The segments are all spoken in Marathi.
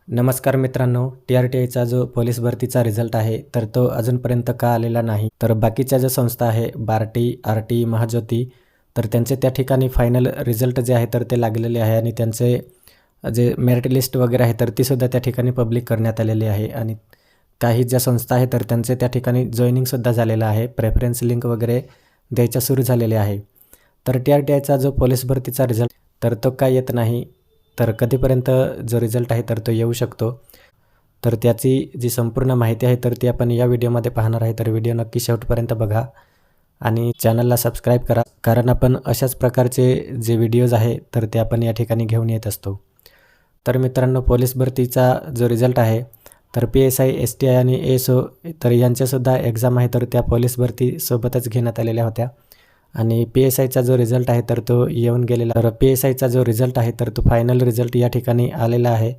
नमस्कार मित्रांनो, टी-आर-टी-आयचा जो पोलीस भरतीचा रिझल्ट आहे, तर तो अजूनपर्यंत का आलेला नाही? तर बाकीच्या ज्या संस्था आहे, बार्टी, आर-टी, महाज्योती, तर त्यांचे त्या ठिकाणी फायनल रिझल्ट जे आहे, तर ते लागलेले आहे आणि त्यांचे जे मेरिट लिस्ट वगैरे आहे, तर तीसुद्धा त्या ठिकाणी पब्लिक करण्यात आलेली आहे. आणि काही ज्या संस्था आहे, तर त्यांचे त्या ठिकाणी जॉइनिंगसुद्धा झालेलं आहे. प्रेफरन्स लिंक वगैरे द्यायच्या सुरू झालेले आहे. तर टी-आर-टी-आयचा जो पोलीस भरतीचा रिझल्ट, तर तो का येत नाही? तर कधीपर्यंत जो रिझल्ट आहे तर तो येऊ शकतो? तर त्याची जी संपूर्ण माहिती आहे तर ती आपण या व्हिडिओमध्ये पाहणार आहे. तर व्हिडिओ नक्की शेवटपर्यंत बघा आणि चॅनलला सबस्क्राईब करा, कारण आपण अशाच प्रकारचे जे व्हिडिओज आहे तर ते आपण या ठिकाणी घेऊन येत असतो. तर मित्रांनो, पोलीस भरतीचा जो रिझल्ट आहे, तर PSI, STI आणि ASO तर यांच्यासुद्धा एक्झाम आहे, तर त्या पोलीस भरतीसोबतच घेण्यात आलेल्या होत्या. आणि PSIचा जो रिझल्ट आहे तर तो येऊन गेलेला. तर PSIचा जो रिझल्ट आहे तर तो फायनल रिझल्ट या ठिकाणी आलेला आहे.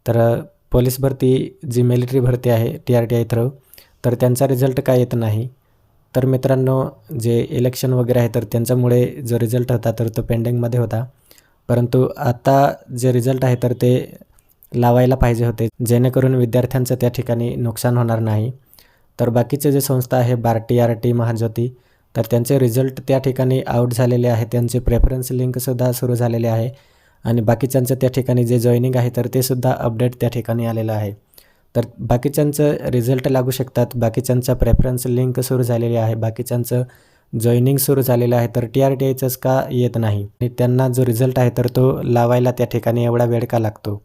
तर पोलीस भरती जी मिलिटरी भरती आहे टी-आर-टी-आय थ्रू, तर त्यांचा रिझल्ट का येत नाही? तर मित्रांनो, जे इलेक्शन वगैरे आहे तर त्यांच्यामुळे जो रिझल्ट होता तर तो पेंडिंगमध्ये होता. परंतु आता जे रिझल्ट आहे तर ते लावायला पाहिजे होते, जेणेकरून विद्यार्थ्यांचं त्या ठिकाणी नुकसान होणार नाही. तर बाकीचे जे संस्था आहे बार्टी, आर-टी, महाज्योती, तर त्यांचे रिझल्ट त्या ठिकाणी आउट झालेले आहे. त्यांचे प्रेफरन्स लिंकसुद्धा सुरू झालेले आहे आणि बाकीच्यांचं त्या ठिकाणी जे जॉइनिंग आहे तर ते सुद्धा अपडेट त्या ठिकाणी आलेलं आहे. तर बाकीच्यांचं रिझल्ट लागू शकतात, बाकीच्यांचा प्रेफरन्स लिंक सुरू झालेली आहे, बाकीच्यांचं जॉइनिंग सुरू झालेलं आहे, तर टी-आर-टी-आयचंच का येत नाही? आणि त्यांना जो रिझल्ट आहे तर तो लावायला त्या ठिकाणी एवढा वेळ का लागतो?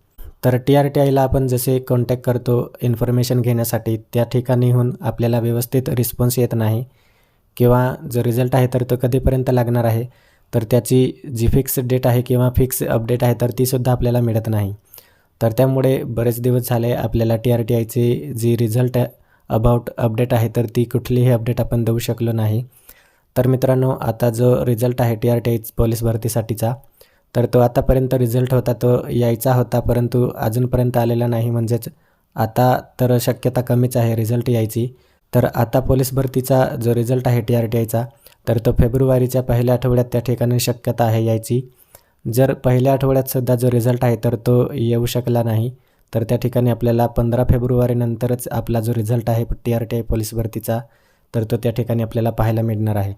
तर टी-आर-टी-आयला आपण जसे कॉन्टॅक्ट करतो इन्फॉर्मेशन घेण्यासाठी, त्या ठिकाणीहून आपल्याला व्यवस्थित रिस्पॉन्स येत नाही, किंवा जो रिझल्ट आहे तर तो कधीपर्यंत लागणार आहे, तर त्याची जी फिक्स डेट आहे किंवा फिक्स अपडेट आहे तर तीसुद्धा आपल्याला मिळत नाही. तर त्यामुळे बरेच दिवस झाले आपल्याला टी-आर-टी-आयची जी रिझल्ट अबाउट अपडेट आहे तर ती कुठलीही अपडेट आपण देऊ शकलो नाही. तर मित्रांनो, आता जो रिझल्ट आहे टी-आर-टी-आय पोलीस भरतीसाठीचा, तर तो आतापर्यंत रिझल्ट होता तो यायचा होता, परंतु अजूनपर्यंत आलेला नाही. म्हणजेच आता तर शक्यता कमीच आहे रिझल्ट यायची. तर आता पोलीस भरतीचा जो रिझल्ट आहे टी-आर-टी-आयचा, तर तो फेब्रुवारीच्या पहिल्या आठवड्यात त्या ठिकाणी शक्यता आहे यायची. जर पहिल्या आठवड्यातसुद्धा जो रिझल्ट आहे तर तो येऊ शकला नाही, तर त्या ठिकाणी आपल्याला 15 फेब्रुवारीनंतरच आपला जो रिझल्ट आहे टी-आर-टी-आय पोलीस भरतीचा, तर तो त्या ठिकाणी आपल्याला पाहायला मिळणार आहे.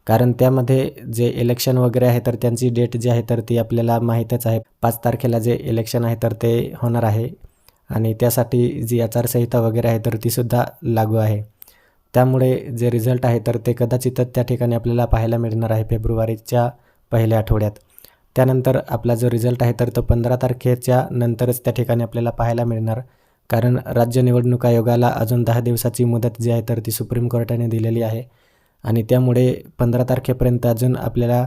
कारण त्यामध्ये जे इलेक्शन वगैरे आहे तर त्यांची डेट जी आहे तर ती आपल्याला माहीतच आहे. 5 तारखेला जे इलेक्शन आहे तर ते होणार आहे आणि त्यासाठी जी आचारसंहिता वगैरे आहे तर तीसुद्धा लागू आहे. त्यामुळे जे रिझल्ट आहे तर ते कदाचितच त्या ठिकाणी आपल्याला पाहायला मिळणार आहे फेब्रुवारीच्या पहिल्या आठवड्यात. त्यानंतर आपला जो रिझल्ट आहे तर तो 15 तारखेच्या नंतरच त्या ठिकाणी आपल्याला पाहायला मिळणार. कारण राज्य निवडणूक आयोगाला अजून 10 दिवसाची मुदत जी आहे तर ती सुप्रीम कोर्टाने दिलेली आहे आणि त्यामुळे 15 तारखेपर्यंत अजून आपल्याला,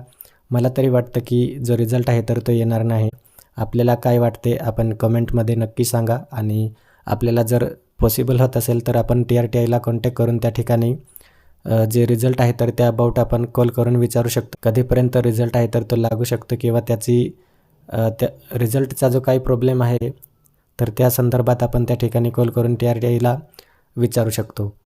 मला तरी वाटतं की जो रिझल्ट आहे तर तो येणार नाही. आपल्याला काय वाटते आपण कमेंटमध्ये नक्की सांगा आणि आपल्याला जर पॉसिबल होत असेल तर आपण टी-आर-टी-आयला कॉन्टॅक्ट करून त्या ठिकाणी जे रिझल्ट आहे तर त्या अबाउट आपण कॉल करून विचारू शकतो. कधीपर्यंत रिझल्ट आहे तर तो लागू शकतो, किंवा त्याची त्या रिझल्टचा जो काही प्रॉब्लेम आहे तर त्या संदर्भात आपण त्या ठिकाणी कॉल करून टी-आर-टी-आयला विचारू शकतो.